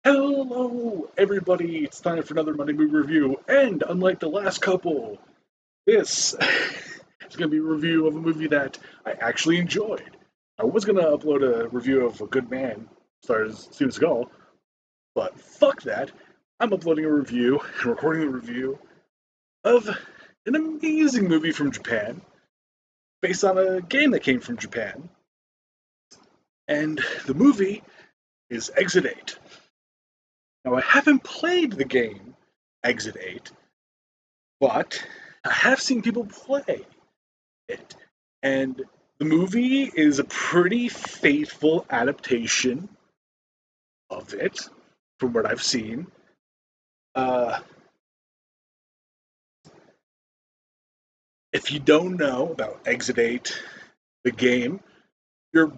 Hello, everybody! It's time for another Monday Movie Review, and unlike the last couple, this is going to be a review of a movie that I actually enjoyed. I was going to upload a review of A Good Man, stars Steven Seagal, but fuck that. I'm uploading a review and recording a review of an amazing movie from Japan, based on a game that came from Japan, and the movie is Exit 8. Now, I haven't played the game Exit 8, but I have seen people play it. And the movie is a pretty faithful adaptation of it, from what I've seen. Uh, if you don't know about Exit 8, the game, you're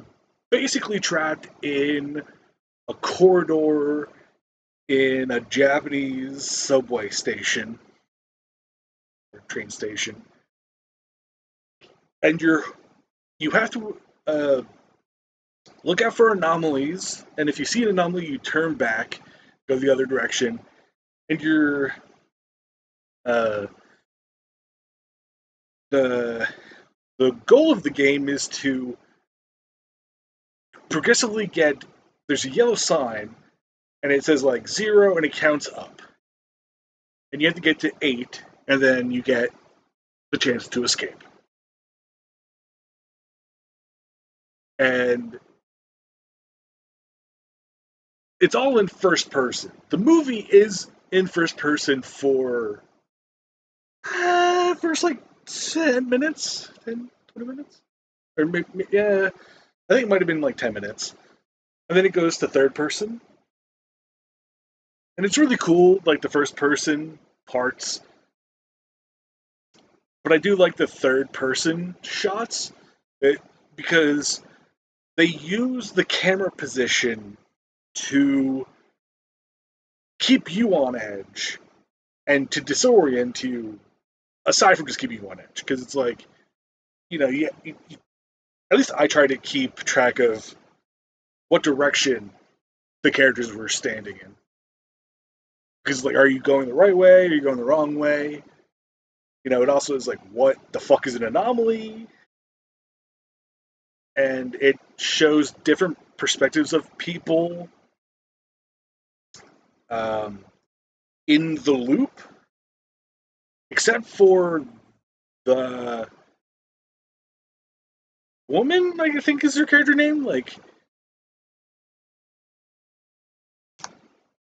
basically trapped in a corridor in a Japanese subway station or train station, and you have to look out for anomalies, and if you see an anomaly, you turn back, go the other direction, and uh, the the goal of the game is to progressively get. There's a yellow sign, and it says like 0, and it counts up, and you have to get to 8, and then you get the chance to escape. And it's all in first person. The movie is in first person for first like 10 minutes, 10, 20 minutes. Or maybe, yeah, I think it might have been like 10 minutes. And then it goes to third person. And it's really cool, like the first person parts. But I do like the third person shots because they use the camera position to keep you on edge and to disorient you, aside from just keeping you on edge. Because it's like, at least I try to keep track of what direction the characters were standing in. Because, like, are you going the right way? Are you going the wrong way? It also is like, what the fuck is an anomaly? And it shows different perspectives of people um, in the loop, except for the woman, I think is her character name, like,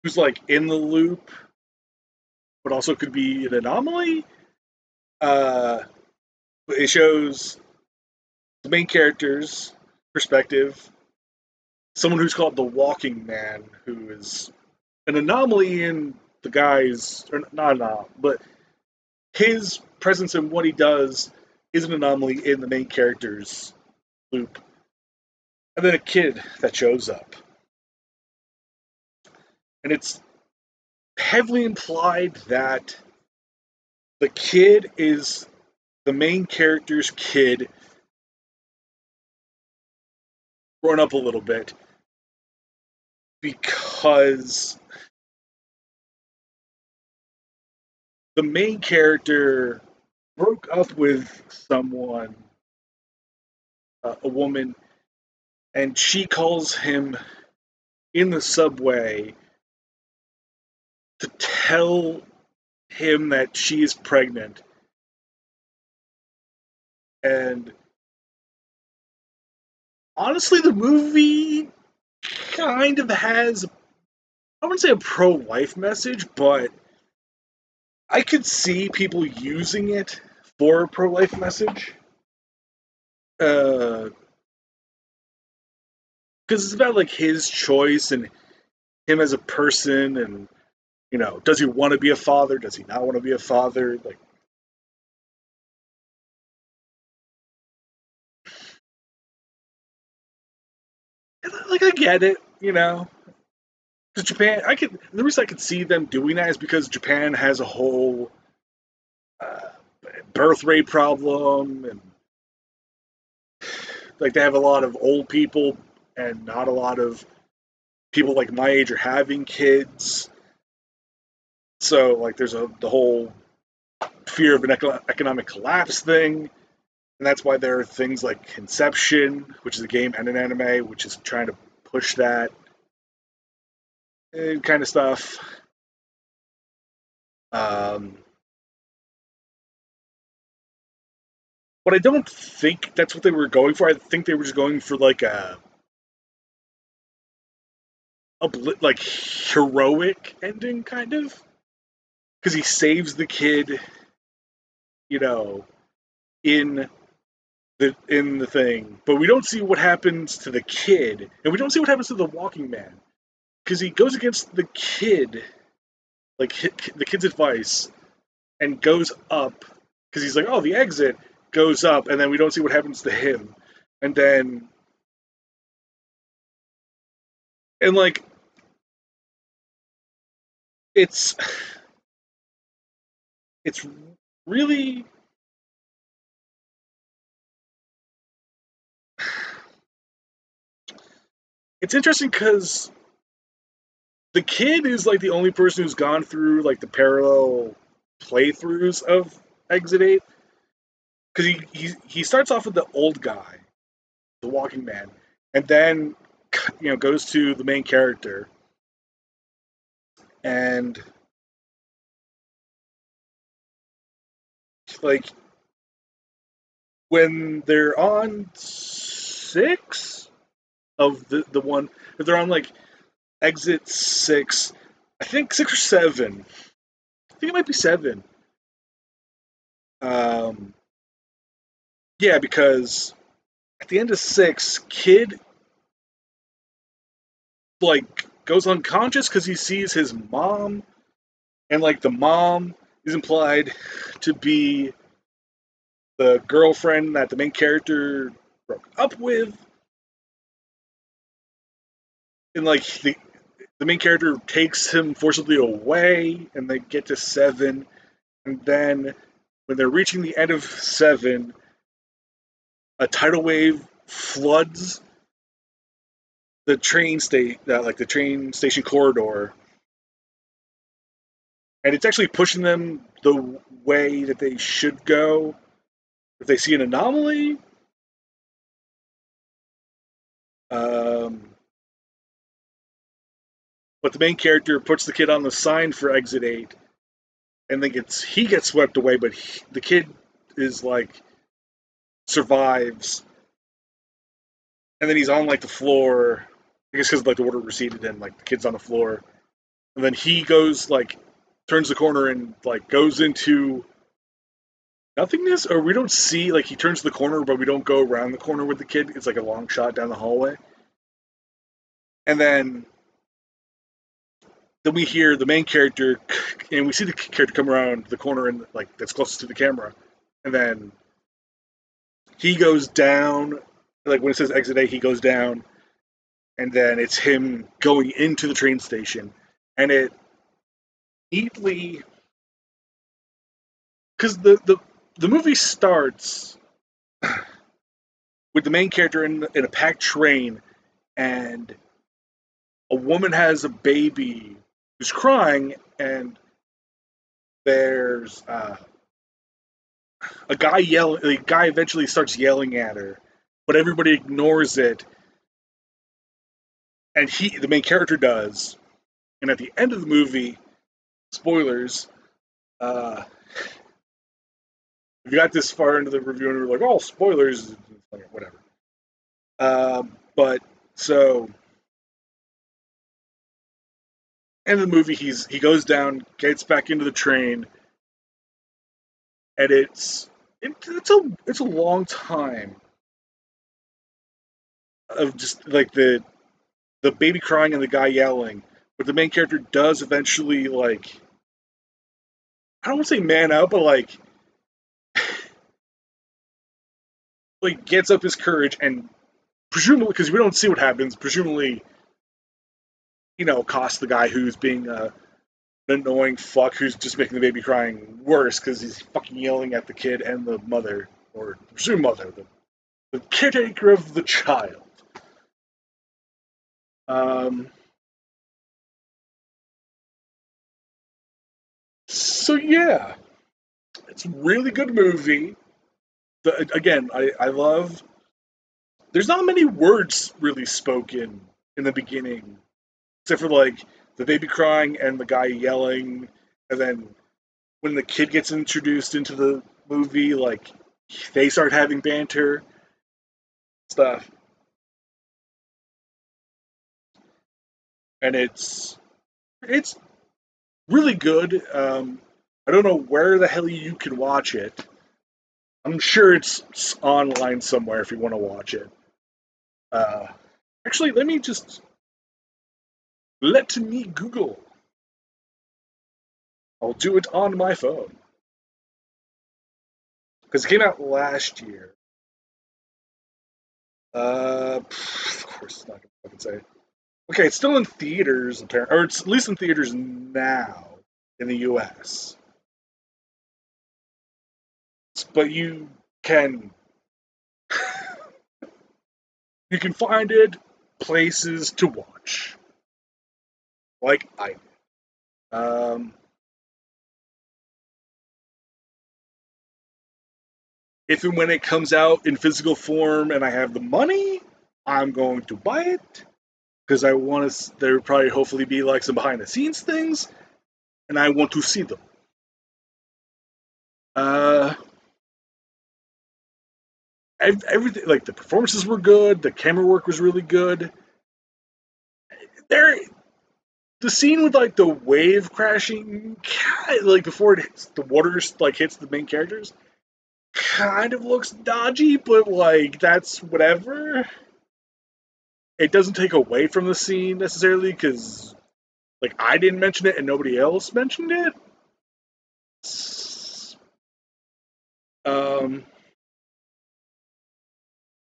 who's like in the loop, but also could be an anomaly. Uh, it shows the main character's perspective, someone who's called the Walking Man, who is an anomaly in the guy's, or not an anomaly, but his presence and what he does is an anomaly in the main character's loop. And then a kid that shows up. And it's heavily implied that the kid is the main character's kid grown up a little bit because the main character broke up with someone, a woman, and she calls him in the subway to tell him that she is pregnant. And honestly, the movie kind of has, I wouldn't say a pro life message, but I could see people using it for a pro life message. Because it's about like his choice and him as a person, and does he want to be a father? Does he not want to be a father? Like I get it, because Japan, the reason I could see them doing that is because Japan has a whole uh, birth rate problem, and like they have a lot of old people and not a lot of people like my age are having kids. So like there's the whole fear of an economic collapse thing, and that's why there are things like Conception, which is a game and an anime, which is trying to push that kind of stuff. Um, but I don't think that's what they were going for. I think they were just going for like a like heroic ending, kind of, because he saves the kid, you know, in the thing, but we don't see what happens to the kid, and we don't see what happens to the walking man, because he goes against the kid, like the kid's advice, and goes up because he's like, oh, the exit goes up, and then we don't see what happens to him, and then and like it's it's really it's interesting because the kid is like the only person who's gone through like the parallel playthroughs of Exit 8, because he starts off with the old guy, the walking man, and then goes to the main character, and like when they're on six of the one, if they're on like exit six, I think 6 or 7, I think it might be 7. um yeah, because at the end of 6, kid like goes unconscious because he sees his mom, and like the mom is implied to be the girlfriend that the main character broke up with, and like the main character takes him forcibly away, and they get to 7, and then when they're reaching the end of 7, a tidal wave floods the the train station corridor, and it's actually pushing them the way that they should go if they see an anomaly. Um, but the main character puts the kid on the sign for exit 8, and then he gets swept away, but the kid is like survives, and then he's on like the floor. I guess because like the water receded and like the kid's on the floor, and then he goes like turns the corner and like goes into nothingness, or we don't see like he turns the corner, but we don't go around the corner with the kid. It's like a long shot down the hallway, and then we hear the main character, and we see the character come around the corner and like that's closest to the camera, and then he goes down. Like when it says exit A, he goes down, and then it's him going into the train station, and it neatly, because the movie starts with the main character in a packed train, and a woman has a baby who's crying, and there's a guy yelling. The guy eventually starts yelling at her, but everybody ignores it, and the main character, does. And at the end of the movie, spoilers, uh, if you got this far into the review and you're like, "Oh, spoilers," whatever. But so, end of the movie, he goes down, gets back into the train, and it's a long time of just like the baby crying and the guy yelling, but the main character does eventually like, I don't want to say man out, but like gets up his courage and presumably, because we don't see what happens, presumably costs the guy who's being an annoying fuck who's just making the baby crying worse because he's fucking yelling at the kid and the mother, or presumed mother, the caretaker of the child. Um, yeah, it's a really good movie. Again, I love. There's not many words really spoken in the beginning, except for like the baby crying and the guy yelling, and then when the kid gets introduced into the movie, like they start having banter stuff, and it's really good. I don't know where the hell you can watch it. I'm sure it's online somewhere if you want to watch it. Uh, Actually, let me Google. I'll do it on my phone because it came out last year. Of course, it's not gonna fucking say. Okay, it's still in theaters, apparently, or it's at least in theaters now in the U.S. But can you can find it places to watch, like I. Um, if and when it comes out in physical form and I have the money, I'm going to buy it because I want to. There would probably hopefully be like some behind the scenes things, and I want to see them. Uh, Everything like the performances were good, the camera work was really good. There, the scene with like the wave crashing, like before it hits the water, like hits the main characters, kind of looks dodgy, but like that's whatever. It doesn't take away from the scene necessarily because like I didn't mention it and nobody else mentioned it. Um,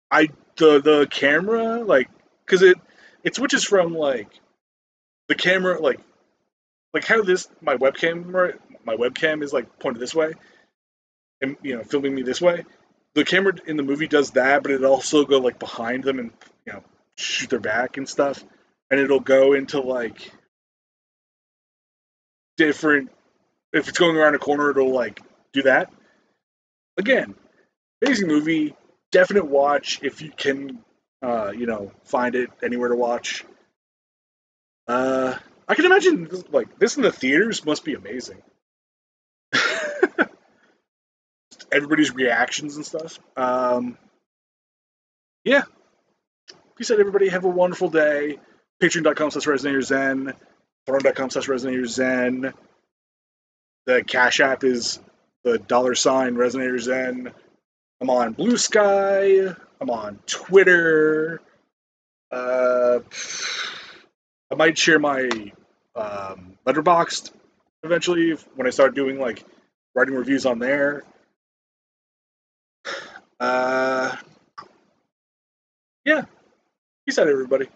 I the camera like because it switches from like the camera like how this my webcam is like pointed this way and filming me this way. The camera in the movie does that, but it also go like behind them and shoot their back and stuff, and it'll go into like different. If it's going around a corner, it'll like do that again. Amazing movie, definite watch if you can, find it anywhere to watch. I can imagine like this in the theaters must be amazing. Everybody's reactions and stuff. Yeah, peace out, everybody. Have a wonderful day. Patreon.com/RezenatorZen. Patron.com/RezenatorZen. The Cash App is the $ RezenatorZen. I'm on Blue Sky. I'm on Twitter. Uh, I might share my Letterboxd eventually when I start doing like writing reviews on there. Uh, yeah. Peace out, everybody.